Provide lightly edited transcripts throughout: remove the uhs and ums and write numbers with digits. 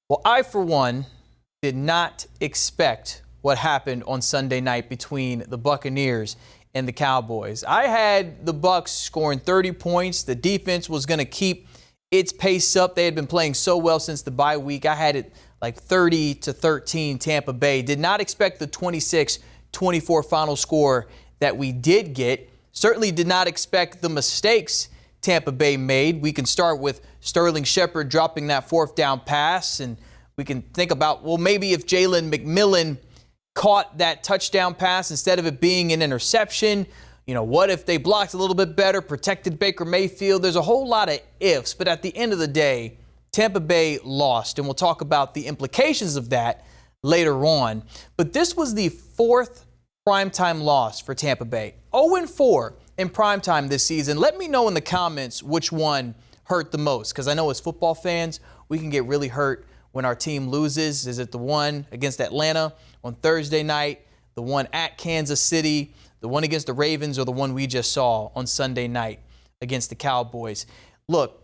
Well, I, for one, did not expect what happened on Sunday night between the Buccaneers and the Cowboys. I had the Bucs scoring 30 points. The defense was going to keep its pace up. They had been playing so well since the bye week. I had it like 30-13 Tampa Bay. Did not expect the 26-24 final score that we did get. Certainly did not expect the mistakes Tampa Bay made. We can start with Sterling Shepard dropping that fourth down pass, and we can think about, well, maybe if Jalen McMillan caught that touchdown pass instead of it being an interception, what if they blocked a little bit better, protected Baker Mayfield? There's a whole lot of ifs, but at the end of the day, Tampa Bay lost, and we'll talk about the implications of that later on. But this was the fourth primetime loss for Tampa Bay. 0-4 in primetime this season. Let me know in the comments which one hurt the most, because I know as football fans, we can get really hurt when our team loses. Is it the one against Atlanta on Thursday night, the one at Kansas City, the one against the Ravens, or the one we just saw on Sunday night against the Cowboys? Look,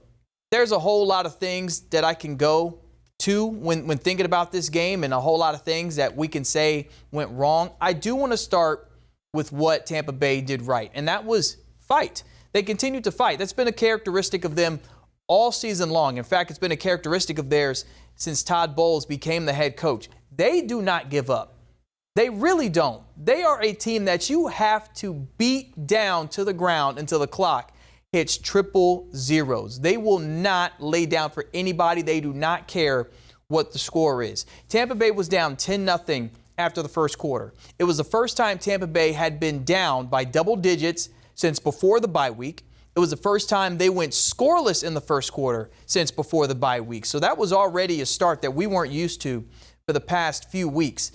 there's a whole lot of things that I can go to when thinking about this game, and a whole lot of things that we can say went wrong. I do want to start with what Tampa Bay did right, and that was fight. They continued to fight. That's been a characteristic of them all season long. In fact, it's been a characteristic of theirs since Todd Bowles became the head coach. They do not give up. They really don't. They are a team that you have to beat down to the ground until the clock hits triple zeros. They will not lay down for anybody. They do not care what the score is. Tampa Bay was down 10-0 after the first quarter. It was the first time Tampa Bay had been down by double digits since before the bye week. It was the first time they went scoreless in the first quarter since before the bye week. So that was already a start that we weren't used to for the past few weeks.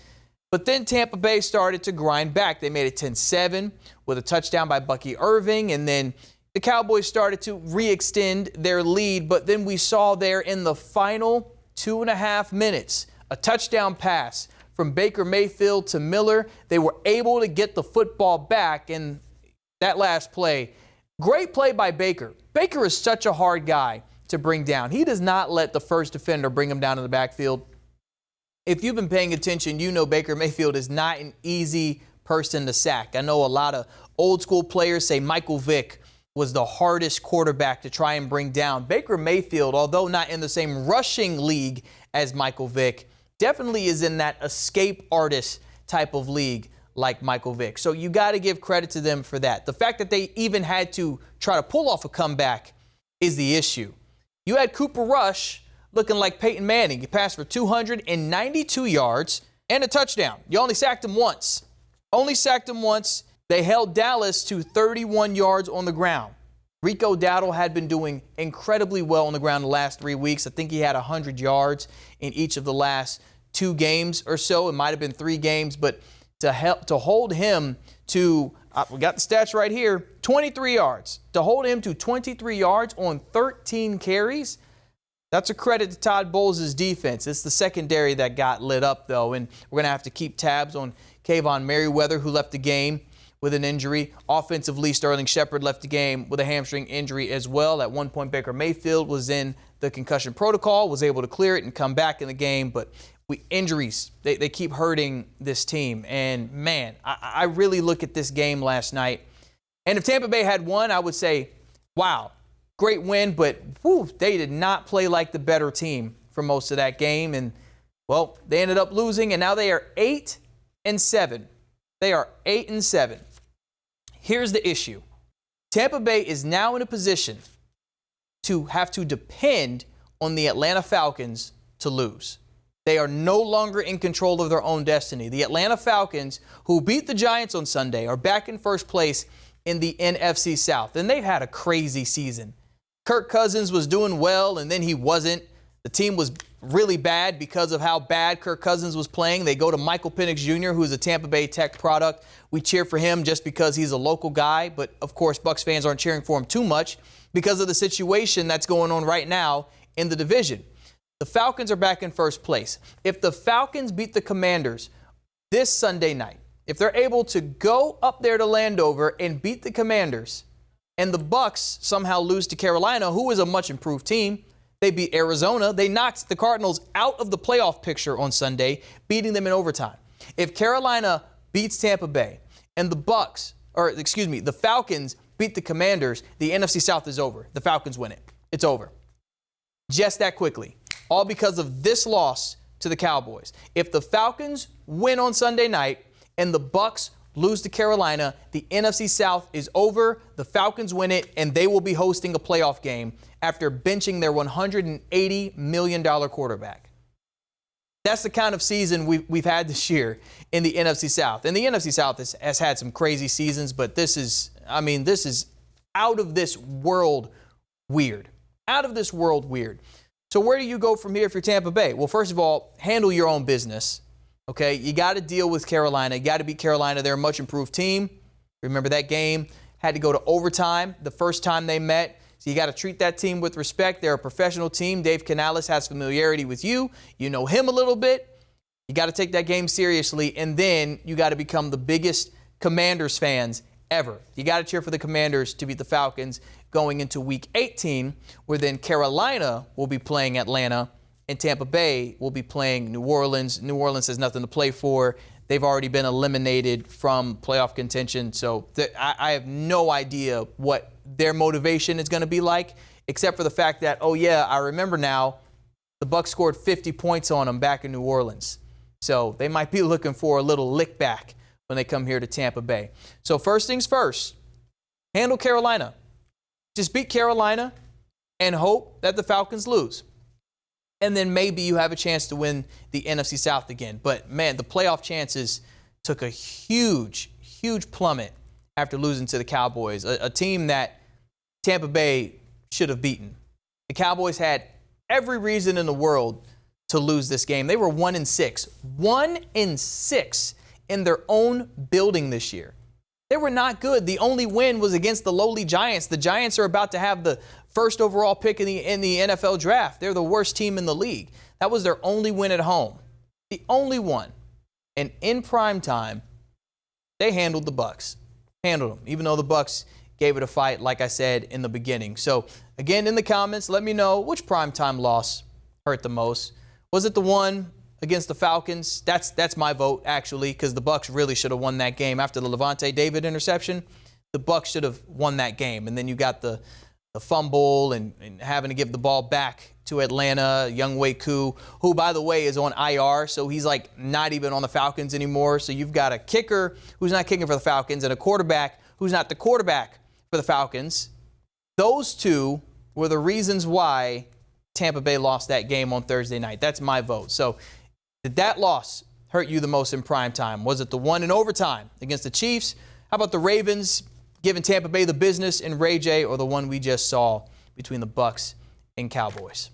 But then Tampa Bay started to grind back. They made it 10-7 with a touchdown by Bucky Irving, and then the Cowboys started to re-extend their lead. But then we saw there in the final 2.5 minutes a touchdown pass from Baker Mayfield to Miller. They were able to get the football back, and that last play, great play by Baker. Baker is such a hard guy to bring down. He does not let the first defender bring him down in the backfield. If you've been paying attention, you know Baker Mayfield is not an easy person to sack. I know a lot of old school players say Michael Vick was the hardest quarterback to try and bring down. Baker Mayfield, although not in the same rushing league as Michael Vick, definitely is in that escape artist type of league like Michael Vick. So you got to give credit to them for that. The fact that they even had to try to pull off a comeback is the issue. You had Cooper Rush looking like Peyton Manning. He passed for 292 yards and a touchdown. You only sacked him once. They held Dallas to 31 yards on the ground. Rico Dowdle had been doing incredibly well on the ground the last 3 weeks. I think he had 100 yards in each of the last 2 games or so. It might have been 3 games, but to hold him to, we got the stats right here, 23 yards. To hold him to 23 yards on 13 carries, that's a credit to Todd Bowles' defense. It's the secondary that got lit up, though, and we're going to have to keep tabs on Kayvon Merriweather, who left the game with an injury. Offensively, Sterling Shepard left the game with a hamstring injury as well. At one point, Baker Mayfield was in the concussion protocol, was able to clear it and come back in the game, but injuries, they keep hurting this team. And, man, I really look at this game last night. And if Tampa Bay had won, I would say, wow, great win. But, they did not play like the better team for most of that game. And, well, they ended up losing, and now they are 8-7. They are 8-7. Here's the issue. Tampa Bay is now in a position to have to depend on the Atlanta Falcons to lose. They are no longer in control of their own destiny. The Atlanta Falcons, who beat the Giants on Sunday, are back in first place in the NFC South. And they've had a crazy season. Kirk Cousins was doing well, and then he wasn't. The team was really bad because of how bad Kirk Cousins was playing. They go to Michael Penix Jr., who is a Tampa Bay Tech product. We cheer for him just because he's a local guy. But, of course, Bucs fans aren't cheering for him too much because of the situation that's going on right now in the division. The Falcons are back in first place. If the Falcons beat the Commanders this Sunday night, if they're able to go up there to Landover and beat the Commanders, and the Bucs somehow lose to Carolina, who is a much improved team, They beat Arizona. They knocked the Cardinals out of the playoff picture on Sunday, beating them in overtime. If Carolina beats Tampa Bay and the Falcons beat the Commanders, the NFC South is over. The Falcons win it. It's over. Just that quickly. All because of this loss to the Cowboys. If the Falcons win on Sunday night and the Bucs lose to Carolina, the NFC South is over. The Falcons win it, and they will be hosting a playoff game after benching their $180 million quarterback. That's the kind of season we've had this year in the NFC South. And the NFC South has had some crazy seasons, but this is out of this world weird. Out of this world weird. So where do you go from here if you're Tampa Bay? Well, first of all, handle your own business. Okay, you got to deal with Carolina. You got to beat Carolina. They're a much improved team. Remember that game had to go to overtime the first time they met. So you got to treat that team with respect. They're a professional team. Dave Canales has familiarity with you. You know him a little bit. You got to take that game seriously, and then you got to become the biggest Commanders fans ever. You got to cheer for the Commanders to beat the Falcons going into Week 18, where then Carolina will be playing Atlanta and Tampa Bay will be playing New Orleans. New Orleans has nothing to play for. They've already been eliminated from playoff contention, so I have no idea what their motivation is going to be like, except for the fact that, oh yeah, I remember now, the Bucs scored 50 points on them back in New Orleans. So they might be looking for a little lick back when they come here to Tampa Bay. So first things first, handle Carolina. Just beat Carolina and hope that the Falcons lose. And then maybe you have a chance to win the NFC South again. But, man, the playoff chances took a huge, huge plummet after losing to the Cowboys, a team that Tampa Bay should have beaten. The Cowboys had every reason in the world to lose this game. They were 1-6. 1-6 in their own building this year. They were not good. The only win was against the lowly Giants. The Giants are about to have the first overall pick in the NFL draft. They're the worst team in the league. That was their only win at home. The only one. And in prime time, they handled the Bucs. Handled them, even though the Bucs gave it a fight, like I said in the beginning. So, again, in the comments, let me know which primetime loss hurt the most. Was it the one against the Falcons? That's my vote, actually, because the Bucs really should have won that game. After the Levante David interception, the Bucs should have won that game. And then you got the fumble and having to give the ball back to Atlanta. Younghoe Koo, who, by the way, is on IR, so he's like not even on the Falcons anymore. So you've got a kicker who's not kicking for the Falcons and a quarterback who's not the quarterback for the Falcons. Those two were the reasons why Tampa Bay lost that game on Thursday night. That's my vote. So did that loss hurt you the most in prime time? Was it the one in overtime against the Chiefs? How about the Ravens giving Tampa Bay the business in Ray J, or the one we just saw between the Bucs and Cowboys?